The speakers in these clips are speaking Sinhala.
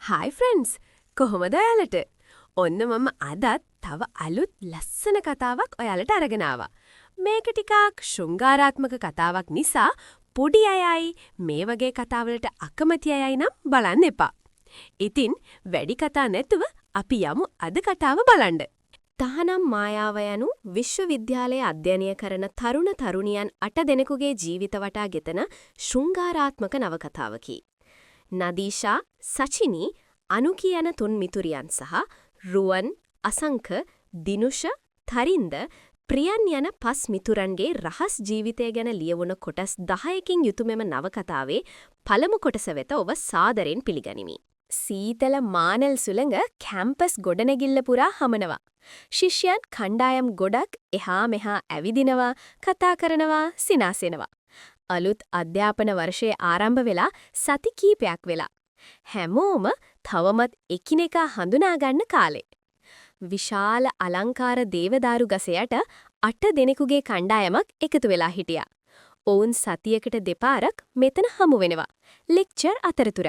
Hi friends! කොහොමද ඔයාලට? ඔන්න මම අදත් තව අලුත් ලස්සන කතාවක් ඔයාලට අරගෙන ආවා. මේක ටිකක් ශෘංගාරාත්මක කතාවක් නිසා පොඩි අයයි මේ වගේ කතාවලට අකමැති අයයි නම් බලන්න එපා. ඉතින් වැඩි කතා නැතුව අපි යමු අද කතාව බලන්න. තහනම් මායාව යනු විශ්වවිද්‍යාලයේ අධ්‍යයනය කරන තරුණ තරුණියන් 8 දෙනෙකුගේ ජීවිත වටා ගෙතන ශෘංගාරාත්මක නවකතාවකි. නදීෂා, සචිනි, අනුකී යන තුන් මිතුරියන් සහ රුවන්, අසංක, දිනුෂ, තරින්ද, ප්‍රියන් යන පස් මිතුරන්ගේ රහස් ජීවිතය ගැන ලියවුණ කොටස් 10කින් යුතු මෙම නවකතාවේ පළමු කොටස වෙත ඔබ සාදරයෙන් පිළිගනිමි. සීතල මානල් සුළඟ කැම්පස් ගොඩනැගිල්ල පුරා හමනවා. ශිෂ්‍යයන් කණ්ඩායම් ගොඩක් එහා මෙහා ඇවිදිනවා, කතා කරනවා, සිනාසෙනවා. අලුත් අධ්‍යාපන වර්ෂයේ ආරම්භ වෙලා සති කීපයක් වෙලා. හැමෝම තවමත් එකිනෙකා හඳුනා ගන්න කාලේ. විශාල අලංකාර දේවදාරු ගසයට 8 දෙනෙකුගේ කණ්ඩායමක් එකතු වෙලා හිටියා. ඔවුන් සතියකට දෙපාරක් මෙතන හමු වෙනවා. ලෙක්චර් අතරතුර.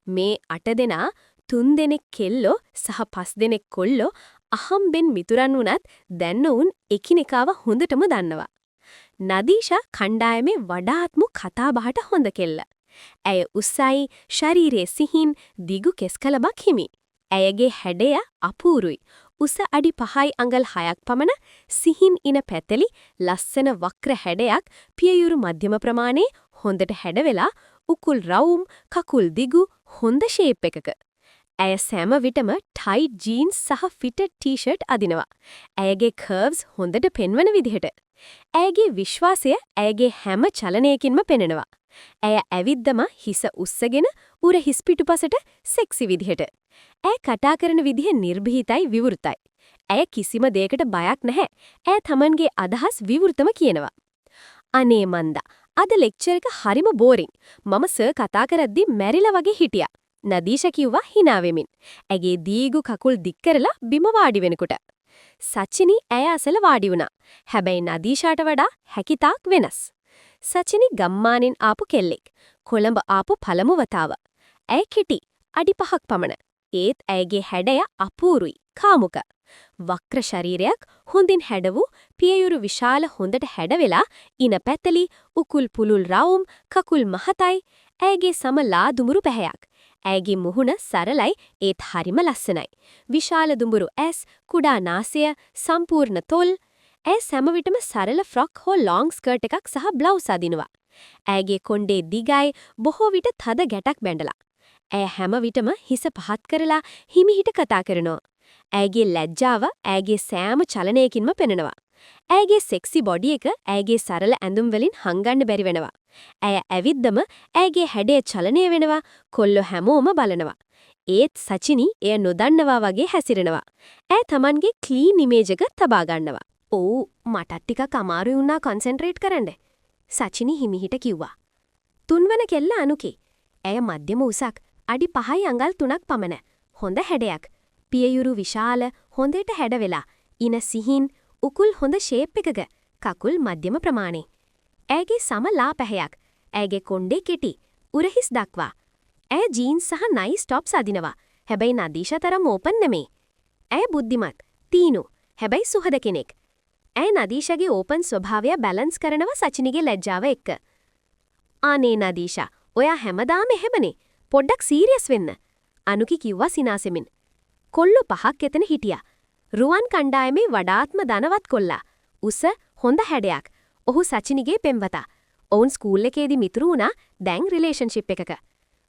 මේ 8 දෙනා 3 දෙනෙක් කෙල්ලෝ සහ 5 දෙනෙක් කොල්ලෝ අහම්බෙන් මිතුරන් වුණත් දැන් ඔවුන් එකිනෙකාව හොඳටම දන්නවා. නදීෂා කණ්ඩායමේ වඩාත්ම කතාබහට හොඳ කෙල්ල. ඇය උස්සයි, ශරීරයේ සිහින්, දිගු කෙස්කලබක් හිමි. ඇයගේ හැඩය අපූරුයි. උස අඩි 5යි අඟල් 6ක් පමණ, සිහින් ඉන පැතලි, ලස්සන වක්‍ර හැඩයක්, පියයුරු මධ්‍යම ප්‍රමාණයේ, හොඳට හැඩ වෙලා, උකුල් රවුම්, කකුල් දිගු, හොඳ ෂේප් එකක. ඇය සෑම විටම ටයිට් ජීන්ස් සහ ෆිටඩ් ටී-ෂර්ට් අදිනවා. ඇයගේ කර්ව්ස් හොඳට පෙන්වන විදිහට. ඇයගේ විශ්වාසය ඇයගේ හැම චලනයකින්ම පෙනෙනවා. ඇය ඇවිද්දම හිස උස්සගෙන උර හිස් පිටුපසට සෙක්සි විදිහට. ඇය කතා කරන විදිහ නිර්භීතයි විවෘතයි. ඇය කිසිම දෙයකට බයක් නැහැ. ඇය Tamanගේ අදහස් විවෘතම කියනවා. අනේ මන්දා, අද ලෙක්චර් එක හරිම බෝරින්. මම සර් කතා කරද්දි මැරිලා වගේ හිටියා. නදීෂා කිව්වා hina වෙමින්. ඇගේ දීගු කකුල් දික් කරලා බිම වාඩි වෙනකොට. සචිනි ඇය අසල වාඩි වුණා. හැබැයි නදීෂාට වඩා හැකිතාක් වෙනස්. සචිනි ගම්මානෙන් ආපු කෙල්ලෙක්. කොළඹ ආපු පළමු වතාව. ඇය කෙටි, අඩි 5ක් පමණ. ඒත් ඇයගේ හැඩය අපූරුයි, කාමුක. වක්‍ර ශරීරයක්, හොඳින් හැඩ වූ, පියයුරු විශාල හොඳට හැඩ වෙලා, ඉන පැතලි, උකුල් පුළුල් රවුම්, කකුල් මහතයි. ඇයගේ සම ලා දුඹුරු පැහැයක්. ඇයගේ මුහුණ සරලයි ඒත් හරිම ලස්සනයි. විශාල දුඹුරු ඇස්, කුඩා නාසය, සම්පූර්ණ තොල්. ඇය සෑම විටම සරල ෆ්‍රොක් හෝ ලොං ස්කර්ට් එකක් සහ බ්ලවුස් අදිනවා. ඇයගේ කොණ්ඩේ දිගයි, බොහෝ විට තද ගැටක් බැඳලා. ඇය හැම විටම හිස පහත් කරලා හිමිහිට කතා කරනවා. ඇයගේ ලැජ්ජාව ඇයගේ සෑම චලනයකින්ම පෙනෙනවා. ඇයගේ සෙක්සි බොඩි එක ඇයගේ සරල ඇඳුම් වලින් හංගන්න බැරි වෙනවා. ඇය ඇවිද්දම ඇයගේ හැඩය චලනය වෙනවා, කොල්ලෝ හැමෝම බලනවා. ඒත් සචිනි එය නොදන්නවා වගේ හැසිරෙනවා. ඇය Tamanගේ ක්ලීන් ඉමේජ් එක තබා ගන්නවා. "ඔව්, මටත් ටිකක් අමාරුයි වුණා කොන්සන්ට්‍රේට් කරන්න." සචිනි හිමිහිට කිව්වා. තුන්වන කෙල්ල අනුකී. ඇය මධ්‍යම උසක්, අඩි 5යි අඟල් 3ක් පමණ. හොඳ හැඩයක්. පියයුරු විශාල, හොඳට හැඩ වෙලා, ඉන සිහින්, උකුල් හොඳ ෂේප් එකක, කකුල් මධ්‍යම ප්‍රමාණේ. ඇයගේ සම ලා පැහැයක්. ඇයගේ කොණ්ඩේ කෙටි, උරහිස් දක්වා. ඇය ජීන්ස් සහ නයිස් টොප්ස් අදිනවා. හැබැයි නදීෂා තරම් ඕපන් නෙමේ. ඇය බුද්ධිමත්, තීනු, හැබැයි සුහද කෙනෙක්. ඇය නදීෂාගේ ඕපන් ස්වභාවය බැලන්ස් කරනවා සචිනිගේ ලැජ්ජාව එක්ක. "අනේ නදීෂා, ඔයා හැමදාම එහෙමනේ. පොඩ්ඩක් සීරියස් වෙන්න." අනුකී කිව්වා සිනාසෙමින්. කොල්ලෝ 5ක් එතන හිටියා. රුවන් කණ්ඩායමේ වඩාත්ම ධනවත් කොල්ලා. උස, හොඳ හැඩයක්. ඔහු සචිනිගේ පෙම්වතා. ඔවුන් ස්කූල් එකේදී මිතුරු වුණා, දැන් රිලේෂන්ෂිප් එකක.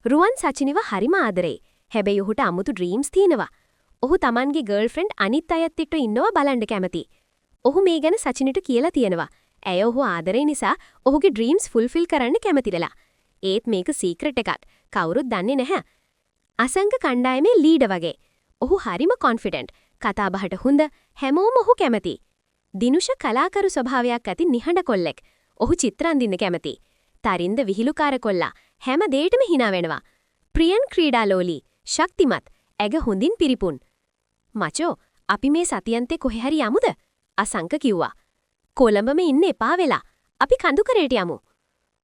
රුවන් සචිනිව හරිම ආදරෙයි. හැබැයි ඔහුට අමුතු ඩ්‍රීම්ස් තියෙනවා. ඔහු Tamanගේ ගර්ල්ෆ්‍රෙන්ඩ් අනිත් අයත් එක්ක ඉන්නවා බලන්න කැමති. ඔහු මේ ගැන සචිනිට කියලා තියෙනවා. ඇය ඔහු ආදරේ නිසා ඔහුගේ ඩ්‍රීම්ස් ෆුල්ෆිල් කරන්න කැමතිලලා. ඒත් මේක සීක්‍රට් එකක්. කවුරුත් දන්නේ නැහැ. අසංක කණ්ඩායමේ ලීඩර් වගේ. ඔහු හරිම කොන්ෆිඩන්ට්. කතාබහට හොඳ, හැමෝම ඔහු කැමති. දිනුෂ කලාකරු ස්වභාවයක් ඇති නිහඬ කොල්ලෙක්. ඔහු චිත්‍ර අඳින්න කැමති. තරින්ද විහිළුකාර කොල්ලා. හැම දෙයකටම hina වෙනවා. ප්‍රියන් ක්‍රීඩාලෝලී, ශක්තිමත්, ඇග හොඳින් පිරිපුන්. "මචෝ, අපි මේ සතියන්තේ කොහේ හරි යමුද?" අසංක කිව්වා. "කොළඹම ඉන්න එපා වෙලා. අපි කඳුකරේට යමු."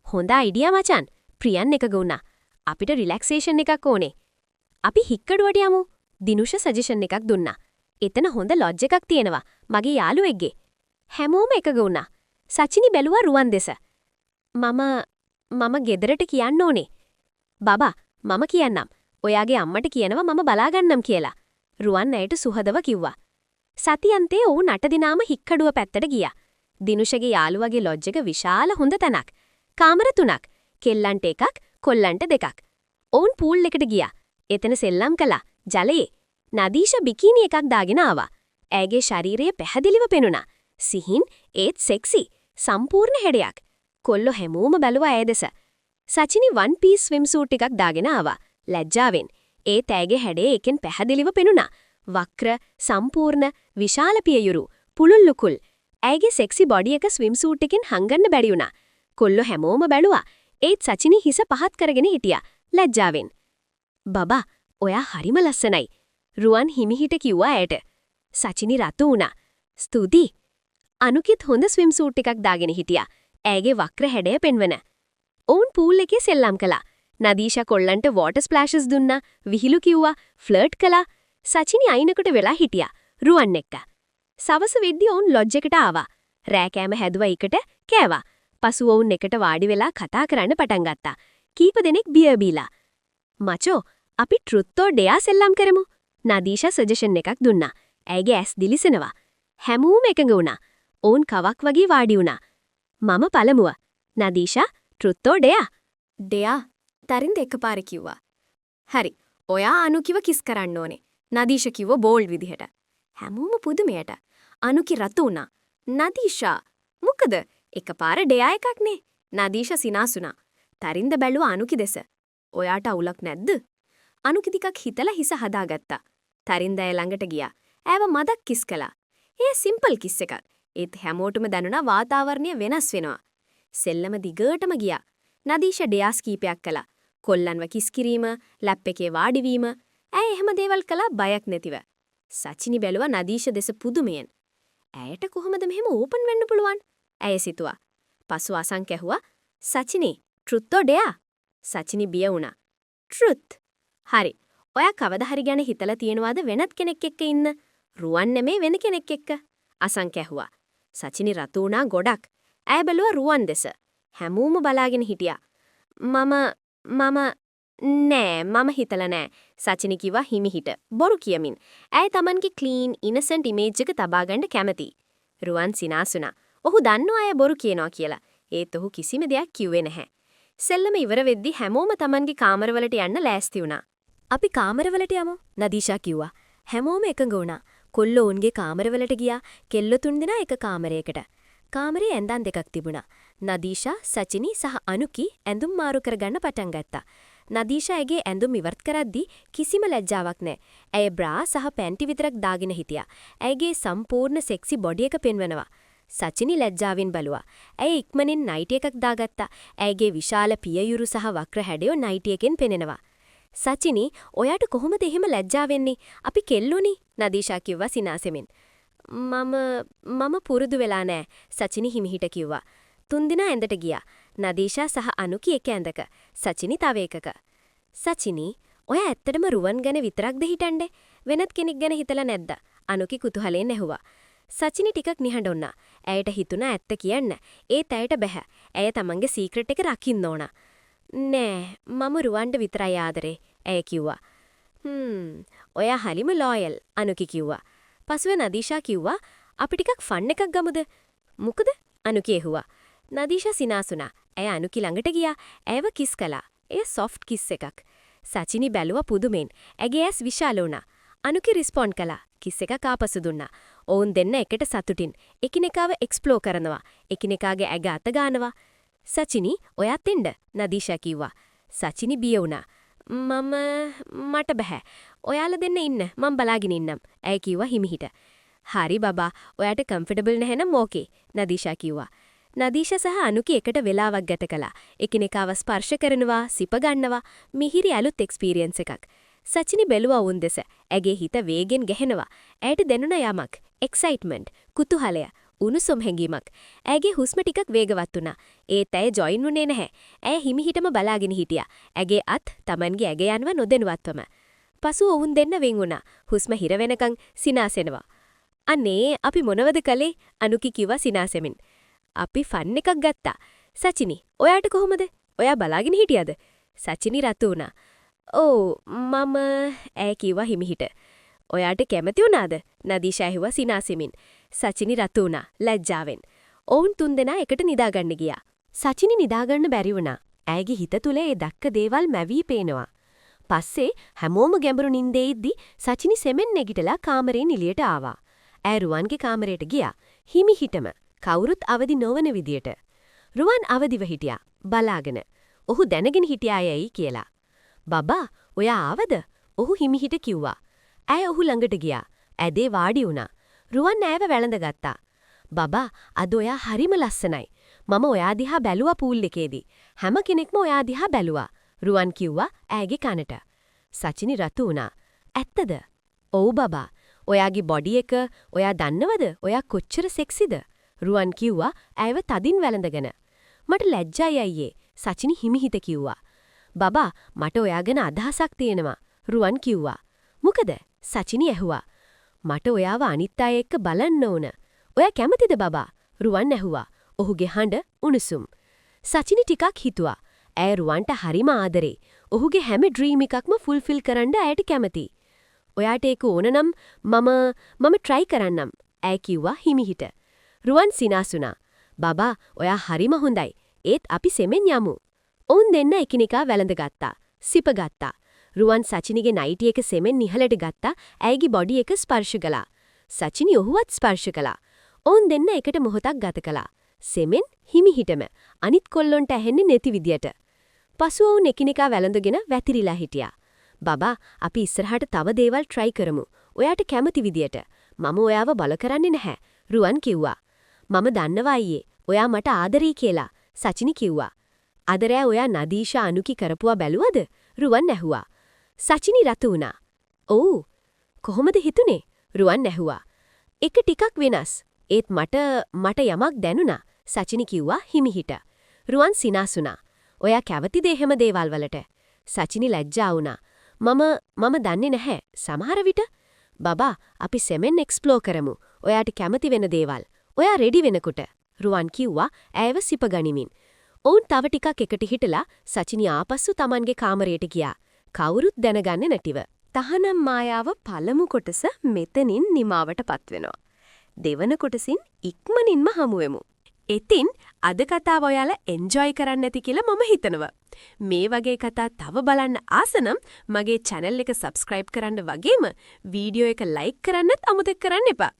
"හොඳ අයිඩියා මචන්." ප්‍රියන් එකග වුණා. "අපිට රිලැක්සේෂන් එකක් ඕනේ." අපි හික්කඩුවට යමු. දිනුෂ සජෙෂන් එකක් දුන්නා. එතන හොඳ ලොජ් එකක් තියෙනවා. මගේ යාළුවෙක්ගේ. හැමෝම එකග වුණා. සචිනි බැලුවා රුවන් දෙස. මම ගෙදරට කියන්න ඕනේ. බබා මම කියන්නම්. ඔයාගේ අම්මට කියනවා මම බලාගන්නම් කියලා. රුවන් ඇයට සුහදව කිව්වා. සතියන්තේ ඔවුන් 8 දිනාම හික්කඩුව පැත්තට ගියා. දිනුෂගේ යාළුවගේ ලොජ් එක විශාල හොඳ තැනක්. කාමර 3ක්. කෙල්ලන්ට 1ක්, කොල්ලන්ට 2ක්. ඔවුන් පූල් එකට ගියා. එතන සෙල්ලම් කළා. ජලයේ. නදීෂා බිකිනි එකක් දාගෙන ආවා. ඇයගේ ශරීරය පැහැදිලිව පෙනුණා. සිහින් ඒත් සෙක්සි. සම්පූර්ණ හෙඩයක්. කොල්ලෝ හැමෝම බැලුවා ඇය දෙස. සචිනි වන් පීස් ස්විම් සූට් එකක් දාගෙන ආවා. ලැජ්ජාවෙන්. ඒත් ඇයගේ හැඩේ එකෙන් පැහැදිලිව පෙනුණා. වක්‍ර, සම්පූර්ණ, විශාල පියයුරු, පුළුල් ලුකුල්. ඇයගේ සෙක්සි බොඩි එක ස්විම් සූට් එකෙන් හංගන්න බැරි වුණා. කොල්ලෝ හැමෝම බැලුවා. ඒත් සචිනි හිස පහත් කරගෙන හිටියා. ලැජ්ජාවෙන්. බබා, ඔයා හරිම ලස්සනයි. රුවන් හිමිහිට කිව්වා ඇයට. සචිනි රතු වුණා. ස්තුතියි. අනුකිත් හොඳ ස්විම් සූට් එකක් දාගෙන හිටියා. ඇයගේ වක්‍ර හැඩය පෙන්වන. ඔවුන් පූල් එකේ සෙල්ලම් කළා. නදීෂා කොල්ලන්ට වෝටර් ස්ප්ලෑෂස් දුන්නා. විහිළු කිව්වා. ෆ්ලර්ට් කළා. සචිනි අයිනකට වෙලා හිටියා. රුවන් එක්ක. සවස වෙද්දී ඔවුන් ලොජ් එකට ආවා. රෑ කෑම හැදුවා එකට කෑවා. පසුව ඔවුන් එකට වාඩි වෙලා කතා කරන්න පටන් ගත්තා. කීප දෙනෙක් බියර් බීලා. මචෝ, අපි ට්‍රුත් ඔර් ඩෙයා සෙල්ලම් කරමු. නදීෂා සජෙෂන් එකක් දුන්නා. ඇයගේ ඇස් දිලිසෙනවා. හැමෝම එකඟ වුණා. ඔවුන් කවක් වගේ වාඩි වුණා. මම පළමුව. නදීෂා, ට්‍රුත් ඔර් ඩෙයා? ඩෙයා. තරින්ද එකපාර කිව්වා. හරි. ඔයා අනුකිව කිස් කරන්න ඕනේ. නදීෂා කිව්ව බෝල්ඩ් විදිහට. හැමෝම පුදුමයට. අනුකි රතු වුණා. නදීෂා, මොකද? එකපාර ඩෙයා එකක්නේ. නදීෂා සිනාසුණා. තරින්ද බැලුවා අනුකි දෙස. ඔයාට අවුලක් නැද්ද? අනුකි ටිකක් හිතලා හිස හදාගත්තා. තරින්ද ඇය ළඟට ගියා. ඇයව මදක් කිස් කළා. ඒ සිම්පල් කිස් එකක්. ඒත් හැමෝටම දැනුණා වාතාවරණය වෙනස් වෙනවා. සෙල්ලම දිගටම ගියා. නදීෂා ඩෙයාස් කීපයක් කළා. කොල්ලන්ව කිස් කිරීම, ලැප් එකේ වාඩිවීම. ඇය එහෙම දේවල් කළා බයක් නැතිව. සචිනි බැලුවා නදීෂා දෙස පුදුමයෙන්. ඇයට කොහොමද මෙහෙම ඕපන් වෙන්න පුළුවන්? ඇය සිතුවා. පසු අසං කැහුවා, "සචිනි, ට්‍රුත් ඔර් ඩෙයා?" සචිනි බිය වුණා. "ට්‍රුත්." "හරි. ඔයා කවදා හරි ගැන හිතලා තියෙනවද වෙනත් කෙනෙක් එක්ක ඉන්න? රුවන් නෙමේ වෙන කෙනෙක් එක්ක?" අසං කැහුවා. සචිනි රතු වුණා ගොඩක්. ඇය බැලුවා රුවන් දෙස. හැමෝම බලාගෙන හිටියා. මම හිතලා නෑ." සචිනි කිව්වා හිමිහිට බොරු කියමින්. ඇය Tamanගේ ක්ලීන් ඉනසන්ට් ඉමේජ් එක තබා ගන්න කැමතියි. රුවන් සිනාසුණා. ඔහු දන්නවා අය බොරු කියනවා කියලා. ඒත් ඔහු කිසිම දෙයක් කිව්වේ නැහැ. සෙල්ලම ඉවර වෙද්දි හැමෝම Tamanගේ කාමරවලට යන්න ලෑස්ති වුණා. "අපි කාමරවලට යමු." නදීෂා කිව්වා. හැමෝම එකඟ වුණා. කොල්ලෝ උන්ගේ කාමරවලට ගියා. කෙල්ලෝ 3 දෙනා එක කාමරයකට. කාමරේ ඇඳන් දෙකක් තිබුණා. නදීෂා, සචිනි සහ අනුකි ඇඳුම් මාරු කරගන්න පටන් ගත්තා. නදීෂා ඇගේ ඇඳුම් ඉවත් කරද්දී කිසිම ලැජ්ජාවක් නැහැ. ඇය බ්‍රා සහ පැන්ටි විතරක් දාගෙන හිටියා. ඇයගේ සම්පූර්ණ සෙක්සි බොඩි එක පෙන්වනවා. සචිනි ලැජ්ජාවෙන් බැලුවා. ඇය ඉක්මනින් නයිටි එකක් දාගත්තා. ඇයගේ විශාල පියයුරු සහ වක්‍ර හැඩය නයිටි එකෙන් පෙනෙනවා. "සචිනි, ඔයාට කොහොමද එහෙම ලැජ්ජා වෙන්නේ? අපි කෙල්ලෝනේ." නදීෂා කිව්වා සිනාසෙමින්. මම පුරුදු වෙලා නෑ." සචිනි හිමිහිට කිව්වා. 3 දිනා ඇඳට ගියා. නදීෂා සහ අනුකි එක ඇඳක. සචිනි තව එකක. "සචිනි, ඔය ඇත්තටම රුවන් ගැන විතරක්ද හිතන්නේ? වෙනත් කෙනෙක් ගැන හිතලා නැද්ද?" අනුකි කුතුහලයෙන් ඇහුවා. සචිනි ටිකක් නිහඬ වුණා. ඇයට හිතුණා ඇත්ත කියන්න. ඒත් ඇයට බැහැ. ඇය තමන්ගේ සීක්‍රට් එක රකින්න ඕන. "නෑ, මම රුවන්ට විතරයි ආදරේ." ඇය කිව්වා. ඔයා හරිම ලෝයල්." අනුකි කිව්වා. පසුව නදීෂා කිව්වා, "අපි ටිකක් ෆන් එකක් ගමුද?" "මොකද?" අනුකි ඇහුවා. නදීෂා සිනාසුණා. ඇය අනුකි ළඟට ගියා. ඇයව කිස් කළා. එය සොෆ්ට් කිස් එකක්. සචිනි බැලුවා පුදුමෙන්. ඇගේ ඇස් විශාල වුණා. අනුකි රිස්පොන්ඩ් කළා. කිස් එකක් ආපසු දුන්නා. ඔවුන් දෙන්න එකට සතුටින් එකිනෙකාව එක්ස්ප්ලෝර් කරනවා. එකිනෙකාගේ ඇඟ අත ගන්නවා. "සචිනි, ඔයාත් එන්න." නදීෂා කිව්වා. සචිනි බිය වුණා. මට බෑ. ඔයාලා දෙන්න ඉන්න. මම බලාගෙන ඉන්නම්." ඇය කිව්වා හිමිහිට. "හරි බබා. ඔයාට කම්ෆර්ටබල් නැහැ නම් ඕකේ." නදීෂා කිව්වා. නදීෂා සහ අනුකි එකට වෙලාවක් ගත කළා. එකිනෙකාව ස්පර්ශ කරනවා, සිප ගන්නවා. මිහිරි අලුත් එක්ස්පීරියන්ස් එකක්. සචිනි බැලුවා වුන් දෙස. ඇගේ හිත වේගෙන් ගැහෙනවා. ඇයට දැනුණා යමක්. එක්සයිට්මන්ට්, කුතුහලය, උණුසුම් හැඟීමක්. ඇගේ හුස්ම ටිකක් වේගවත් වුණා. ඒත් ඇය ජොයින් වුණේ නැහැ. ඇය හිමිහිටම බලාගෙන හිටියා. ඇගේ අත් Tamanගේ ඇඟ යනවා නොදැනුවත්වම. පසු ඔවුන් දෙන්න වෙන් වුණා. හුස්ම හිර වෙනකන් සිනාසෙනවා. අනේ අපි මොනවද කළේ? අනුකි කිව්වා සිනාසෙමින්. අපි ෆන් එකක් ගත්තා. සචිනි, ඔයාට කොහොමද? ඔයා බලාගෙන හිටියද? සචිනි රතු වුණා. "ඔව් මම" ඈ කිව්වා හිමිහිට. "ඔයාට කැමති වුණාද?" නදීෂා ඇහුවා සිනාසෙමින්. සචිනි රතු වුණා ලැජ්ජාවෙන්. ඔවුන් තුන්දෙනා එකට නිදාගන්න ගියා. සචිනි නිදාගන්න බැරි වුණා. ඇයගේ හිත තුල ඒ දැක්ක දේවල් මැවී පේනවා. පස්සේ හැමෝම ගැඹුරු නිින්දේ ඉද්දි සචිනි සෙමෙන් නැගිටලා කාමරයෙන් එළියට ආවා. ඇය රුවන්ගේ කාමරයට ගියා. හිමිහිටම කවුරුත් අවදි නොවන විදියට. රුවන් අවදිව හිටියා බලාගෙන. ඔහු දැනගෙන හිටියා යයි කියලා. "බබා, ඔයා ආවද?" ඔහු හිමිහිට කිව්වා. ඇය ඔහු ළඟට ගියා. ඇදේ වාඩි වුණා. රුවන් ඇයව වැළඳගත්තා. "බබා, අද ඔයා හරිම ලස්සනයි. මම ඔයා දිහා බැලුවා පූල් එකේදී. හැම කෙනෙක්ම ඔයා දිහා බැලුවා." රුවන් කිව්වා ඇයගේ කනට. සචිනි රතු වුණා. "ඇත්තද?" "ඔව් බබා. ඔයාගේ බොඩි එක ඔයා දන්නවද? ඔයා කොච්චර සෙක්සිද?" රුවන් කිව්වා ඇයව තදින් වැළඳගෙන. "මට ලැජ්ජයි අයියේ." සචිනි හිමිහිට කිව්වා. "බබා, මට ඔයා ගැන අදහසක් තියෙනවා." රුවන් කිව්වා. "මොකද?" සචිනි ඇහුවා. "මට ඔයාව අනිත් අය එක්ක බලන්න ඕන." "ඔයා කැමතිද බබා?" රුවන් ඇහුවා. ඔහුගේ හඬ උණුසුම්. සචිනි ටිකක් හිතුවා. ඇය රුවන්ට හරිම ආදරේ. ඔහුගේ හැම ඩ්‍රීම් එකක්ම ෆුල්ෆිල් කරන්න ඇයට කැමතියි. "ඔයාට ඒක ඕන නම් මම try කරන්නම්." ඇය කිව්වා හිමිහිට. රුවන් සිනාසුණා. "බබා, ඔයා හරිම හොඳයි. ඒත් අපි සෙමෙන් යමු." ඔවුන් දෙන්න එකිනෙකා වැළඳගත්තා. සිප ගත්තා. රුවන් සචිනිගේ නයිටි එක සෙමෙන් නිහලට ගත්තා. ඇයගේ බොඩි එක ස්පර්ශ කළා. සචිනි ඔහුවත් ස්පර්ශ කළා. ඔවුන් දෙන්න එකට මොහොතක් ගත කළා. සෙමෙන් හිමිහිටම අනිත් කොල්ලොන්ට ඇහෙන්නේ නැති විදියට. පසු ඔවුන් එකිනෙකා වැළඳගෙන වැතිරිලා හිටියා. "බබා, අපි ඉස්සරහට තව දේවල් try කරමු. ඔයාට කැමති විදියට. මම ඔයාව බල කරන්නේ නැහැ." රුවන් කිව්වා. "මම දන්නවා අයියේ. ඔයා මට ආදරේ කියලා." සචිනි කිව්වා. "අද රෑ ඔයා නදීෂා අනුකි කරපුවා බැලුවද?" රුවන් ඇහුවා. සචිනි රතු වුණා. "ඔව්." "කොහොමද හිතුනේ?" රුවන් ඇහුවා. "එක ටිකක් වෙනස්. ඒත් මට යමක් දැනුණා." සචිනි කිව්වා හිමිහිට. රුවන් සිනාසුණා. "ඔයා කැවතිද එහෙම දේවල් වලට?" සචිනි ලැජ්ජා වුණා. මම දන්නේ නැහැ. සමහර විට." "බබා, අපි සෙමෙන් එක්ස්ප්ලෝර් කරමු. ඔයාට කැමති වෙන දේවල්. ඔයා රෙඩි වෙනකොට." රුවන් කිව්වා ඇයව සිප ගනිමින්. ඔවුන් තව ටිකක් එකට හිටලා සචිනි ආපස්සු Tamanගේ කාමරයට ගියා. කවුරුත් දැනගන්නේ නැටිව. තහනම් මායාව පළමු කොටස මෙතනින් නිමාවටපත් වෙනවා. දෙවන කොටසින් ඉක්මනින්ම හමුවෙමු. ඉතින් අද කතාව ඔයාලා එන්ජොයි කරන්න ඇති කියලා මම හිතනවා. මේ වගේ කතා තව බලන්න ආසනම් මගේ channel එක subscribe කරන්න වගේම වීඩියෝ එක like කරන්නත් අමතක කරන්න එපා.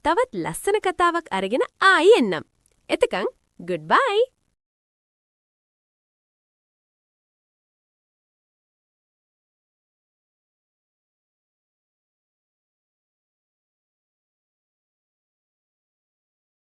තවත් ලස්සන කතාවක් අරගෙන ආයි එන්නම්. එතකන් goodbye.